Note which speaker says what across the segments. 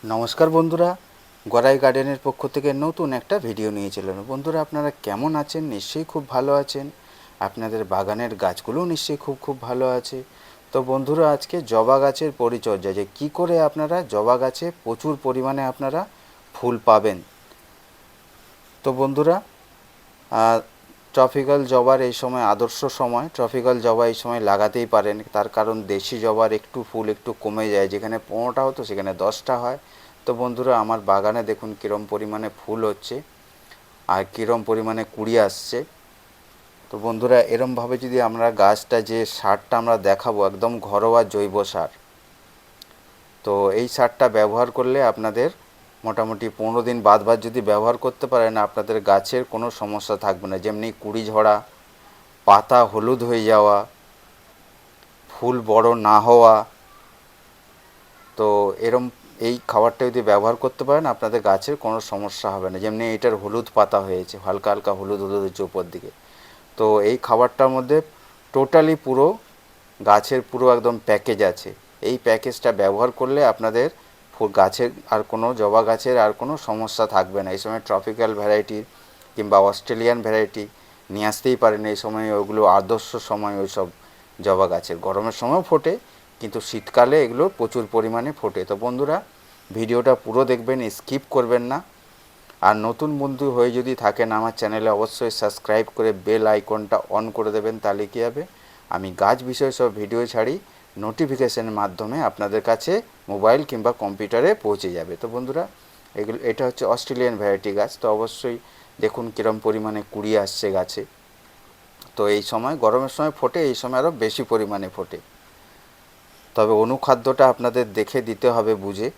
Speaker 1: নমস্কার বন্ধুরা, গড়াই গার্ডেনের পক্ষ থেকে নতুন একটা ভিডিও নিয়ে চলেন। বন্ধুরা, আপনারা কেমন আছেন? নিশ্চয়ই খুব ভালো আছেন। আপনাদের বাগানের গাছগুলোও নিশ্চয়ই খুব ভালো আছে। তো বন্ধুরা, আজকে জবা গাছের পরিচর্যা, যে কী করে আপনারা জবা গাছে প্রচুর পরিমাণে আপনারা ফুল পাবেন। তো বন্ধুরা, ট্রপিক্যাল জবার এই সময় আদর্শ সময়, ট্রপিক্যাল জবা এই সময় লাগাতেই পারেন। তার কারণ দেশি জবার একটু ফুল একটু কমে যায়, যেখানে 15টা হতো সেখানে 10টা হয়। তো বন্ধুরা, আমার বাগানে দেখুন কীরম পরিমাণে ফুল হচ্ছে আর কীরম পরিমাণে কুড়ি আসছে। তো বন্ধুরা, এরমভাবে যদি আমরা গাছটা, যে সারটা আমরা দেখাবো একদম ঘরোয়া জৈব সার, তো এই সারটা ব্যবহার করলে আপনাদের মোটামুটি 15 দিন বাদ যদি ব্যবহার করতে পারেন, আপনাদের গাছের কোনো সমস্যা থাকবে না। যেমনি কুড়ি ঝরা, পাতা হলুদ হয়ে যাওয়া, ফুল বড় না হওয়া, তো এই খাবারটা যদি ব্যবহার করতে পারেন, আপনাদের গাছের কোনো সমস্যা হবে না। যেমনি এটার হলুদ পাতা হয়েছে, হালকা হালকা হলুদ হলুদ হচ্ছে উপর দিকে। তো এই খাবারটার মধ্যে টোটালি পুরো গাছের পুরো একদম প্যাকেজ আছে। এই প্যাকেজটা ব্যবহার করলে আপনাদের গাছের আর কোনো জবা গাছের আর কোনো সমস্যা থাকবে না। এই সময় ট্রপিক্যাল ভ্যারাইটি কিংবা অস্ট্রেলিয়ান ভ্যারাইটি নিয়ে আসতেই পারেন। এই সময় ওগুলো আদর্শ সময় ওই সব জবা গাছের। গরমের সময়ও ফোটে, কিন্তু শীতকালে এগুলো প্রচুর পরিমাণে ফোটে। তো বন্ধুরা, ভিডিওটা পুরো দেখবেন, স্কিপ করবেন না। আর নতুন বন্ধু হয়ে যদি থাকেন আমার চ্যানেলে, অবশ্যই সাবস্ক্রাইব করে বেল আইকনটা অন করে দেবেন। তাহলে কী হবে, আমি গাছ বিষয়ে সব ভিডিও ছাড়ি নোটিফিকেশনের মাধ্যমে আপনাদের কাছে মোবাইল কিংবা কম্পিউটারে পৌঁছে যাবে। তো বন্ধুরা, এটা হচ্ছে অস্ট্রেলিয়ান ভ্যারাইটি গাছ। তো অবশ্যই দেখুন কীরম পরিমাণে কুড়ি আসছে গাছে। তো এই সময় গরমের সময় ফোটে, এই সময় আরও বেশি পরিমাণে ফোটে। তবে অনুখাদ্যটা আপনাদের দেখে দিতে হবে বুঝে।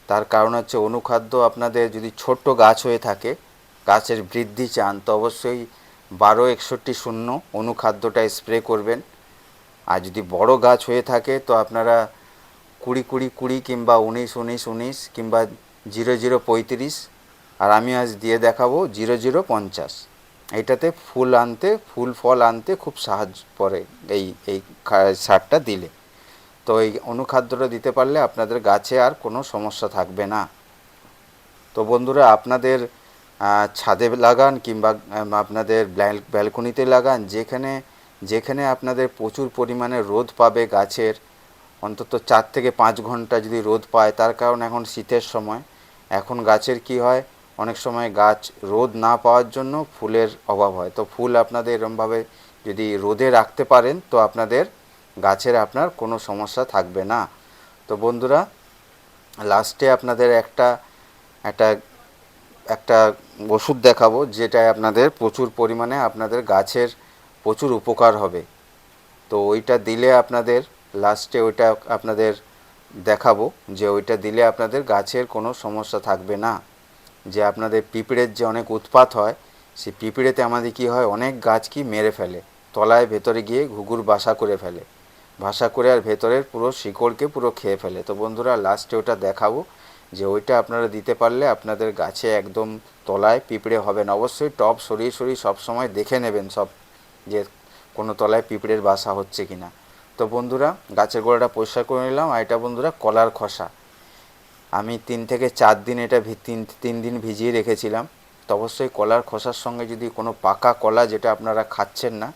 Speaker 1: তার কারণ হচ্ছে, অনুখাদ্য আপনাদের যদি ছোট্ট গাছ হয়ে থাকে, গাছের বৃদ্ধি চান, তো অবশ্যই 12-61-0 অনুখাদ্যটা স্প্রে করবেন। আর যদি বড় গাছ হয়ে থাকে, তো আপনারা 20-20-20 কিংবা 19-19-19 কিংবা 00-35, আর আমি আজ দিয়ে দেখাবো 00-50। এইটাতে ফুল ফল আনতে খুব সাহায্য করে এই এই সারটা দিলে। তো এই অনুখাদ্যটা দিতে পারলে আপনাদের গাছে আর কোনো সমস্যা থাকবে না। তো বন্ধুরা, আপনাদের ছাদে লাগান কিংবা আপনাদের ব্যালকনিতে লাগান, যেখানে যেখানে আপনাদের প্রচুর পরিমাণে রোদ পাবে গাছের, অন্তত 4 থেকে 5 ঘন্টা যদি রোদ পায়। তার কারণ এখন শীতের সময়, এখন গাছের কি হয়, অনেক সময় গাছ রোদ না পাওয়ার জন্য ফুলের অভাব হয়। তো ফুল আপনাদের এরমভাবে যদি রোদে রাখতে পারেন, তো আপনাদের গাছের আপনার কোনো সমস্যা থাকবে না। তো বন্ধুরা, লাস্টে আপনাদের একটা একটা একটা ওষুধ দেখাবো, যেটায় আপনাদের প্রচুর পরিমাণে আপনাদের গাছের প্রচুর উপকার হবে। তো ওইটা দিলে আপনাদের লাস্টে ওইটা আপনাদের দেখাবো, যে ওইটা দিলে আপনাদের গাছের কোনো সমস্যা থাকবে না। যে আপনাদের পিঁপড়ের যে অনেক উৎপাত হয়, সেই পিঁপড়েতে আমাদের কি হয়, অনেক গাছ কি মেরে ফেলে, তলায় ভেতরে গিয়ে ঘুঘুর বাসা করে ফেলে, বাসা করে আর ভেতরের পুরো শিকড়কে পুরো খেয়ে ফেলে। তো বন্ধুরা, লাস্টে ওটা দেখাবো, যে ওইটা আপনারা দিতে পারলে আপনাদের গাছে একদম তলায় পিঁপড়ে হবে না। অবশ্যই টব সরিয়ে সরিয়ে সবসময় দেখে নেবেন সব, যে কোনো তলায় পিঁপড়ের বাসা হচ্ছে কি না। তো বন্ধুরা, গাছের গোড়াটা পরিষ্কার করে নিলাম। আর এটা বন্ধুরা কলার খোসা, আমি 3 থেকে 4 দিন এটা 3 দিন ভিজিয়ে রেখেছিলাম। তো অবশ্যই কলার খোসার সঙ্গে যদি কোনো পাকা কলা, যেটা আপনারা খাচ্ছেন না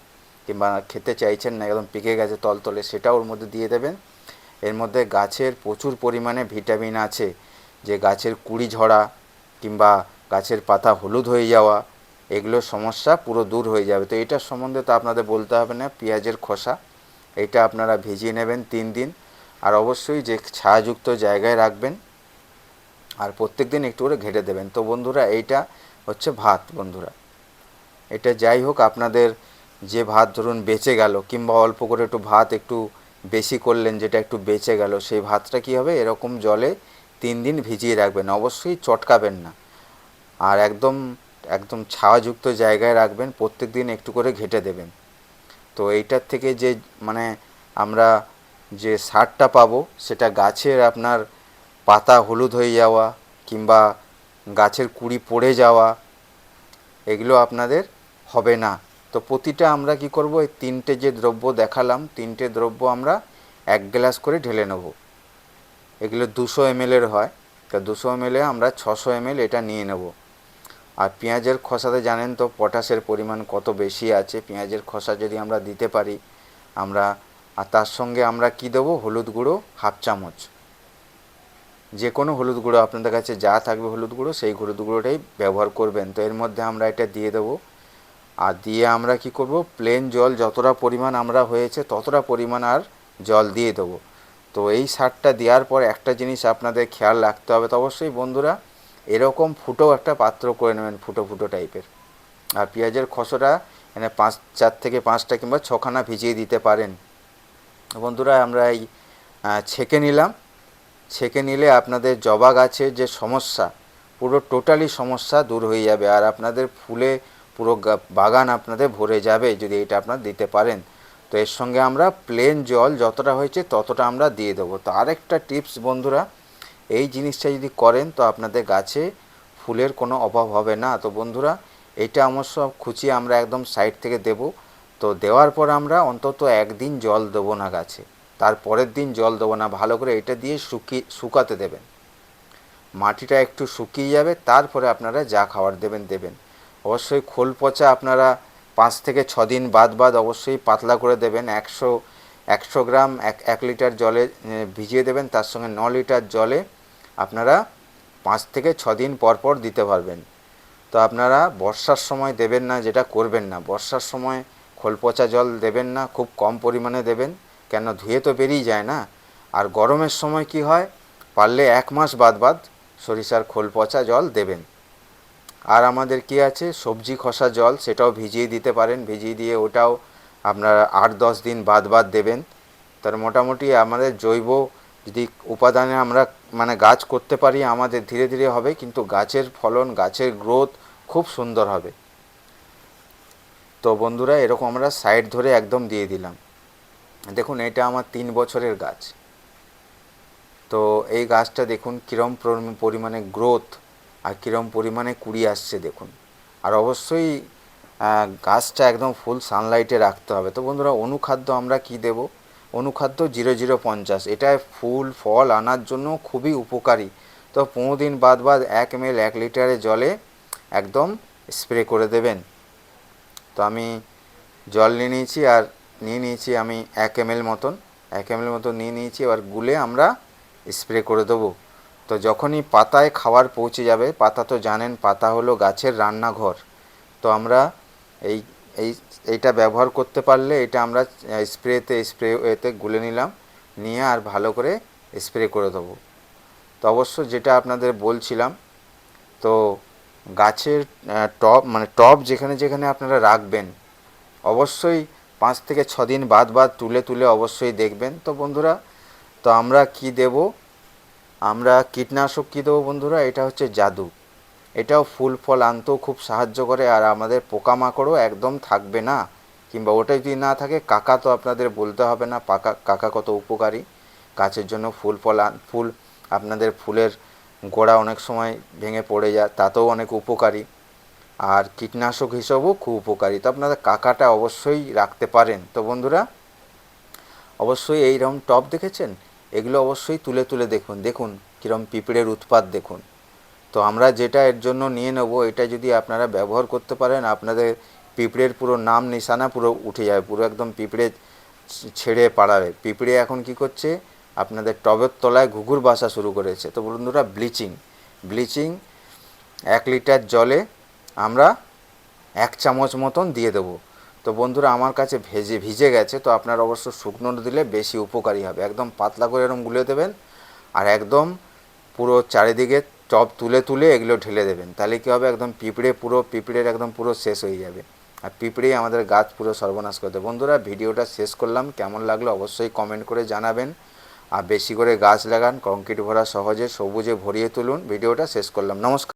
Speaker 1: কিংবা খেতে চাইছেন না, একদম পেকে গেছে তলতলে, সেটা ওর মধ্যে দিয়ে দেবেন। এর মধ্যে গাছের প্রচুর পরিমাণে ভিটামিন আছে, যে গাছের কুড়ি ঝরা কিংবা গাছের পাতা হলুদ হয়ে যাওয়া, এগুলোর সমস্যা পুরো দূর হয়ে যাবে। তো এটার সম্বন্ধে তো আপনাদের বলতে হবে না, পেঁয়াজের খোসা, এটা আপনারা ভিজিয়ে নেবেন 3 দিন। আর অবশ্যই যে ছায়াযুক্ত জায়গায় রাখবেন, আর প্রত্যেক দিন একটু করে ঘেটে দেবেন। তো বন্ধুরা, এইটা হচ্ছে ভাত। বন্ধুরা, এটা যাই হোক, আপনাদের যে ভাত ধরুন বেঁচে গেল, কিংবা অল্প করে একটু ভাত একটু বেশি করলেন, যেটা একটু বেঁচে গেল, সেই ভাতটা কী হবে, এরকম জলে 3 দিন ভিজিয়ে রাখবেন। অবশ্যই চটকাবেন না, আর একদম একদম ছায়াযুক্ত জায়গায় রাখবেন, প্রত্যেক দিন একটু করে ঘেটে দেবেন। তো এইটার থেকে যে মানে আমরা যে সারটা পাবো, সেটা গাছের আপনার পাতা হলুদ হয়ে যাওয়া কিংবা গাছের কুড়ি পড়ে যাওয়া, এগুলো আপনাদের হবে না। তো প্রতিটা আমরা কি করব, এই 3টে যে দ্রব্য দেখালাম, 3টে দ্রব্য আমরা 1 গ্লাস করে ঢেলে নেব। এগুলো 200 ml হয়। তা 200 ml আমরা 600 ml এটা নিয়ে নেব। আর পেঁয়াজের খোসাতে জানেন তো পটাশের পরিমাণ কত বেশি আছে, পেঁয়াজের খোসা যদি আমরা দিতে পারি আমরা, আর তার সঙ্গে আমরা কি দেবো, হলুদ গুঁড়ো 1/2 চামচ, যে কোনো হলুদ গুঁড়ো আপনাদের কাছে যা থাকবে হলুদ গুঁড়ো সেই হলুদ গুঁড়োটাই ব্যবহার করবেন। তো এর মধ্যে আমরা এটা দিয়ে দেবো, আর দিয়ে আমরা কি করব, প্লেন জল যতটা পরিমাণ আমরা হয়েছে ততটা পরিমাণ আর জল দিয়ে দেবো। তো এই সারটা দেওয়ার পর একটা জিনিস আপনাদের খেয়াল রাখতে হবে, তো অবশ্যই বন্ধুরা এরকম ফুটো একটা পাত্র করে নেবেন, ফুটো ফুটো টাইপের। আর পেঁয়াজের খোসাটা এখানে 4 থেকে 5টা কিংবা 6খানা ভিজিয়ে দিতে পারেন। বন্ধুরা আমরা এই ছেঁকে নিলাম, ছেঁকে নিলে আপনাদের জবা গাছের যে সমস্যা পুরো টোটালি সমস্যা দূর হয়ে যাবে, আর আপনাদের ফুলে পুরো বাগান আপনাদের ভরে যাবে যদি এটা আপনারা দিতে পারেন। তো এর সঙ্গে আমরা প্লেন জল যতটা হয়েছে ততটা আমরা দিয়ে দেবো। তো আরেকটা টিপস বন্ধুরা, এই জিনিসটা যদি করেন তো আপনাদের গাছে ফুলের কোনো অভাব হবে না। তো বন্ধুরা এটা অবশ্য খুঁচিয়ে আমরা একদম সাইড থেকে দেব। তো দেওয়ার পর আমরা অন্তত 1 দিন জল দেবো না গাছে, তারপরের দিন জল দেবো না, ভালো করে এটা দিয়ে শুকাতে দেবেন, মাটিটা একটু শুকিয়ে যাবে, তারপরে আপনারা যা খাবার দেবেন। অবশ্যই খোল পচা আপনারা 5 থেকে 6 দিন বাদ অবশ্যই পাতলা করে দেবেন। 100 গ্রাম 1 লিটার জলে ভিজিয়ে দেবেন, তার সঙ্গে 9 লিটার জলে আপনারা 5 থেকে 6 দিন পর দিতে পারবেন। তো আপনারা বর্ষার সময় দেবেন না, যেটা করবেন না, বর্ষার সময় খোল পচা জল দেবেন না, খুব কম পরিমাণে দেবেন, কেন ধুয়ে তো বেরিয়ে যায় না। আর গরমের সময় কি হয়, পারলে 1 মাস বাদ সরিষার খোল পচা জল দেবেন। আর আমাদের কি আছে, সবজি খসা জল, সেটাও ভিজিয়ে দিতে পারেন, ভিজিয়ে দিয়ে ওটাও আপনারা 8-10 দিন বাদ দেবেন। তার মোটামুটি আমাদের জৈব যদি উপাদানে আমরা মানে গাছ করতে পারি, আমাদের ধীরে ধীরে হবে, কিন্তু গাছের ফলন, গাছের গ্রোথ খুব সুন্দর হবে। তো বন্ধুরা এরকম আমরা সাইড ধরে একদম দিয়ে দিলাম। দেখুন এটা আমার 3 বছরের গাছ। তো এই গাছটা দেখুন কীরম পরিমাণে গ্রোথ আর কীরম পরিমাণে কুড়ি আসছে দেখুন। আর অবশ্যই গাছটা একদম ফুল সানলাইটে রাখতে হবে। তো বন্ধুরা অনুখাদ্য আমরা কি দেব, অনুখাদ্য 0050, এটা ফুল ফল আনার জন্য খুবই উপকারী। তো 15 দিন বাদ 1 ml 1 লিটারের জলে একদম স্প্রে করে দেবেন। তো আমি জল নিয়ে নিয়েছি, আর নিয়ে নিয়েছি আমি 1 ml মতন, 1 ml মতন নিয়ে নিয়েছি, এবার গুলে আমরা স্প্রে করে দেবো। তো যখনই পাতায় খাবার পৌঁছে যাবে, পাতা তো জানেন পাতা হলো গাছের রান্নাঘর, তো আমরা এইটা ব্যবহার করতে পারলে এটা আমরা স্প্রেতে গুলে নিলাম, নিয়ে আর ভালো করে স্প্রে করে দেবো। তো অবশ্য যেটা আপনাদের বলছিলাম, তো গাছের টব যেখানে যেখানে আপনারা রাখবেন অবশ্যই 5 থেকে 6 দিন বাদ তুলে অবশ্যই দেখবেন। তো বন্ধুরা তো আমরা কি দেব, আমরা কীটনাশক কী দেবো বন্ধুরা, এটা হচ্ছে জাদু, এটাও ফুল ফল আনতেও খুব সাহায্য করে, আর আমাদের পোকামাকড়ও একদম থাকবে না, কিংবা ওটা যদি না থাকে কাকা তো আপনাদের বলতে হবে না, কাকা কত উপকারী গাছের জন্য। ফুল আপনাদের ফুলের গোড়া অনেক সময় ভেঙে পড়ে যায়, তাতেও অনেক উপকারী, আর কীটনাশক হিসেবেও খুব উপকারী। তো আপনাদের কাকাটা অবশ্যই রাখতে পারেন। তো বন্ধুরা অবশ্যই এইরকম টব দেখেছেন, এগুলো অবশ্যই তুলে দেখুন কীরকম পিঁপড়ের উৎপাত দেখুন। তো আমরা যেটা এর জন্য নিয়ে নেব, এটা যদি আপনারা ব্যবহার করতে পারেন, আপনাদের পিঁপড়ের পুরো নাম নিশানা পুরো উঠে যাবে, পুরো একদম পিঁপড়ে ছেড়ে পাড়াবে। পিঁপড়ে এখন কি করছে, আপনাদের টবের তলায় ঘুঘুর বাসা শুরু করেছে। তো বন্ধুরা ব্লিচিং 1 লিটার জলে আমরা 1 চামচ মতন দিয়ে দেবো। তো বন্ধুরা আমার কাছে ভিজে গেছে, তো আপনার অবশ্য শুকনো দিলে বেশি উপকারী হবে। একদম পাতলা করে এরকম গুলে দেবেন, আর একদম পুরো চারিদিকে টব তুলে এগুলো ঢেলে দেবেন। তাহলে কী হবে, একদম পিঁপড়ের একদম পুরো শেষ হয়ে যাবে, আর পিঁপড়েই আমাদের গাছ পুরো সর্বনাশ করে দেবে। বন্ধুরা ভিডিওটা শেষ করলাম, কেমন লাগলো অবশ্যই কমেন্ট করে জানাবেন, আর বেশি করে গাছ লাগান, কংক্রিট ভরা সহজে সবুজে ভরিয়ে তুলুন। ভিডিওটা শেষ করলাম, নমস্কার।